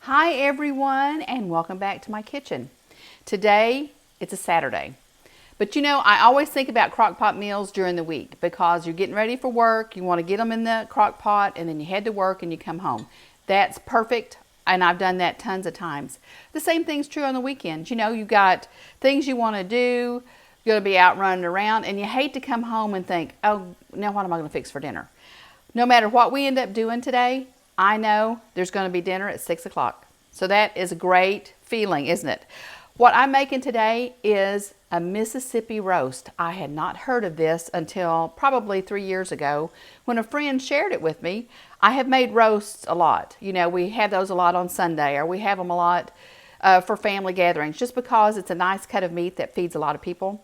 Hi everyone, and welcome back to my kitchen. Today it's a Saturday, but I always think about crock pot meals during the week because you're getting ready for work, you want to get them in the crock pot, and then you head to work and you come home. That's perfect, and I've done that tons of times. The same thing's true on the weekends. You've got things you want to do, you're going to be out running around, and you hate to come home and think, oh, now what am I going to fix for dinner? No matter what we end up doing today, I know there's going to be dinner at 6 o'clock. So that is a great feeling, isn't it? What I'm making today is a Mississippi roast. I had not heard of this until probably 3 years ago when a friend shared it with me. I have made roasts a lot. We have those a lot on Sunday, or we have them a lot for family gatherings, just because it's a nice cut of meat that feeds a lot of people.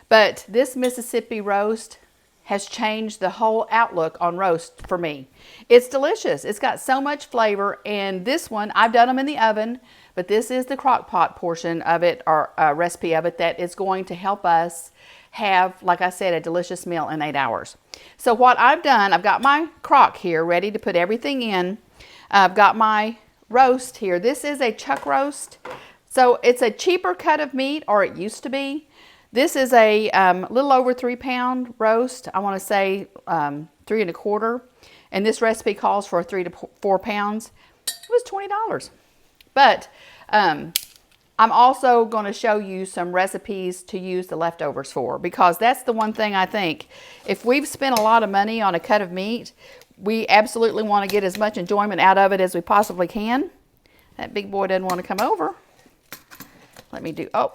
But this Mississippi roast has changed the whole outlook on roast for me. It's delicious. It's got so much flavor, and this one, I've done them in the oven, but this is the crock pot portion of it, or recipe of it, that is going to help us have, like I said, a delicious meal in 8 hours. So what I've done, I've got my crock here ready to put everything in. I've got my roast here. This is a chuck roast. So it's a cheaper cut of meat, or it used to be. This is a little over 3 pound roast. I want to say 3 1/4. And this recipe calls for 3 to 4 pounds. It was $20. But I'm also going to show you some recipes to use the leftovers for, because that's the one thing I think. If we've spent a lot of money on a cut of meat, we absolutely want to get as much enjoyment out of it as we possibly can. That big boy doesn't want to come over. Let me do, oh.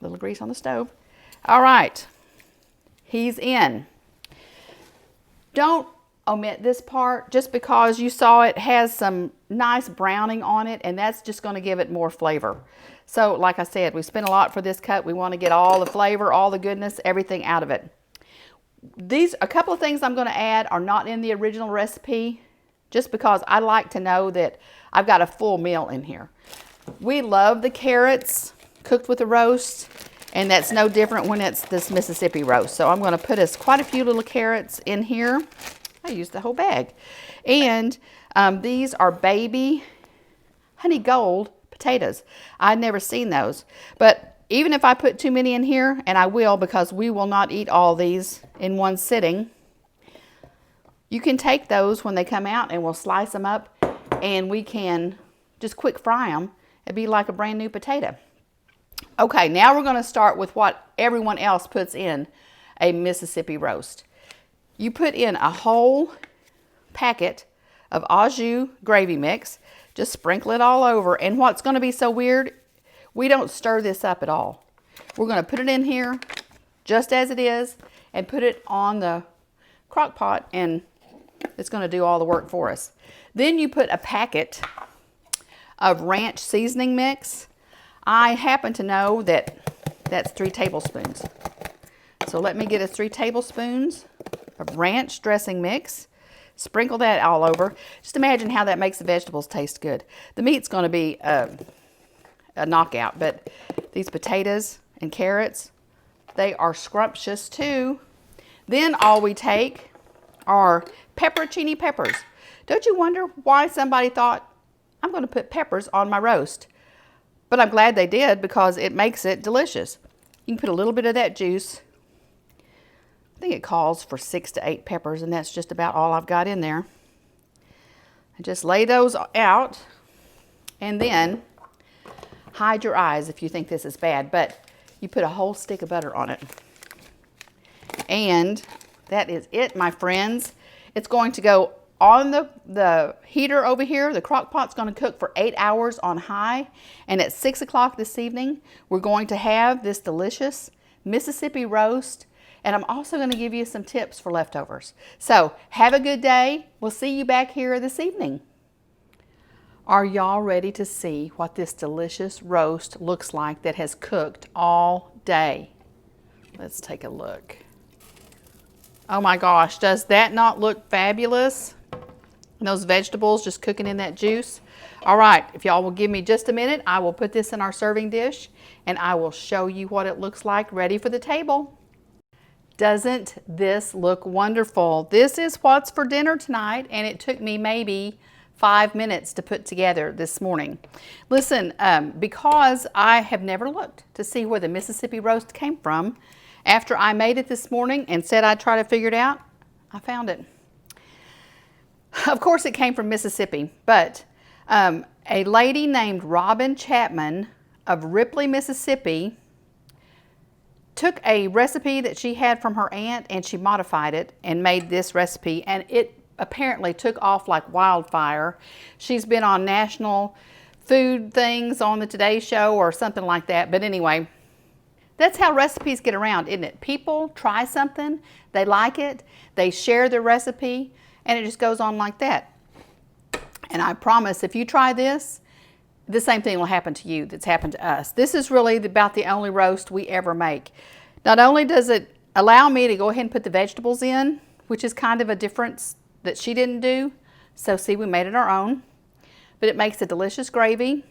Little grease on the stove. All right, he's in. Don't omit this part just because you saw it has some nice browning on it, and that's just going to give it more flavor. So like I said, we spent a lot for this cut. We want to get all the flavor, all the goodness, everything out of it. A couple of things I'm going to add are not in the original recipe, just because I like to know that I've got a full meal in here. We love the carrots cooked with the roast, and that's no different when it's this Mississippi roast. So I'm going to put quite a few little carrots in here. I used the whole bag. And these are baby honey gold potatoes. I'd never seen those. But even if I put too many in here, and I will because we will not eat all these in one sitting, you can take those when they come out and we'll slice them up, and we can just quick fry them. It'd be like a brand new potato. Okay, now we're going to start with what everyone else puts in a Mississippi roast. You put in a whole packet of au jus gravy mix. Just sprinkle it all over. And what's going to be so weird, we don't stir this up at all. We're going to put it in here just as it is and put it on the crock pot, and it's going to do all the work for us. Then you put a packet of ranch seasoning mix. I happen to know that that's 3 tablespoons. So let me get us 3 tablespoons of ranch dressing mix. Sprinkle that all over. Just imagine how that makes the vegetables taste good. The meat's going to be a knockout, but these potatoes and carrots, they are scrumptious too. Then all we take are pepperoncini peppers. Don't you wonder why somebody thought, I'm going to put peppers on my roast? But I'm glad they did, because it makes it delicious. You can put a little bit of that juice. I think it calls for 6 to 8 peppers, and that's just about all I've got in there. I just lay those out, and then hide your eyes if you think this is bad, but you put a whole stick of butter on it. And that is it, my friends. It's going to go on the heater over here. The crock pot's going to cook for 8 hours on high. And at 6 o'clock this evening, we're going to have this delicious Mississippi roast. And I'm also going to give you some tips for leftovers. So have a good day. We'll see you back here this evening. Are y'all ready to see what this delicious roast looks like that has cooked all day? Let's take a look. Oh my gosh, does that not look fabulous? And those vegetables just cooking in that juice. All right, if y'all will give me just a minute, I will put this in our serving dish, and I will show you what it looks like ready for the table. Doesn't this look wonderful? This is what's for dinner tonight, and it took me maybe 5 minutes to put together this morning. Listen, because I have never looked to see where the Mississippi roast came from, after I made it this morning and said I'd try to figure it out, I found it. Of course it came from Mississippi, but a lady named Robin Chapman of Ripley, Mississippi took a recipe that she had from her aunt and she modified it and made this recipe, and it apparently took off like wildfire. She's been on national food things on the Today Show or something like that. But anyway, that's how recipes get around, isn't it? People try something, they like it, they share the recipe, and it just goes on like that. And I promise, if you try this, the same thing will happen to you that's happened to us. This is really about the only roast we ever make. Not only does it allow me to go ahead and put the vegetables in, which is kind of a difference that she didn't do. So see, we made it our own. But it makes a delicious gravy.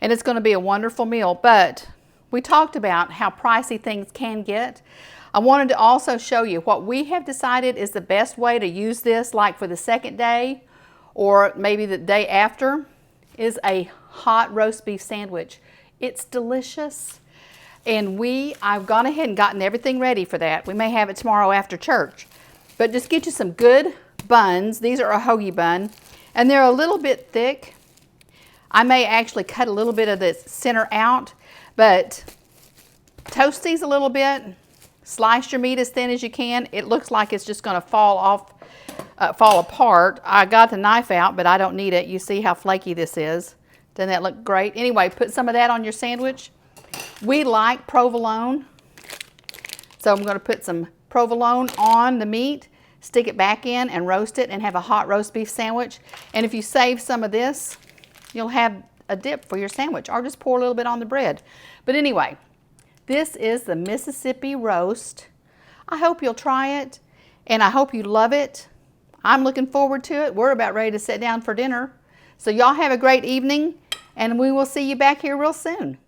And it's going to be a wonderful meal. But we talked about how pricey things can get. I wanted to also show you what we have decided is the best way to use this, like for the second day or maybe the day after, is a hot roast beef sandwich. It's delicious. And I've gone ahead and gotten everything ready for that. We may have it tomorrow after church. But just get you some good buns. These are a hoagie bun. And they're a little bit thick. I may actually cut a little bit of the center out. But toast these a little bit. Slice your meat as thin as you can. It looks like it's just going to fall apart. I got the knife out, but I don't need it. You see how flaky this is. Doesn't that look great? Anyway, put some of that on your sandwich. We like provolone. So I'm going to put some provolone on the meat, stick it back in and roast it and have a hot roast beef sandwich. And if you save some of this, you'll have a dip for your sandwich, or just pour a little bit on the bread. But anyway, this is the Mississippi roast. I hope you'll try it and I hope you love it. I'm looking forward to it. We're about ready to sit down for dinner. So y'all have a great evening and we will see you back here real soon.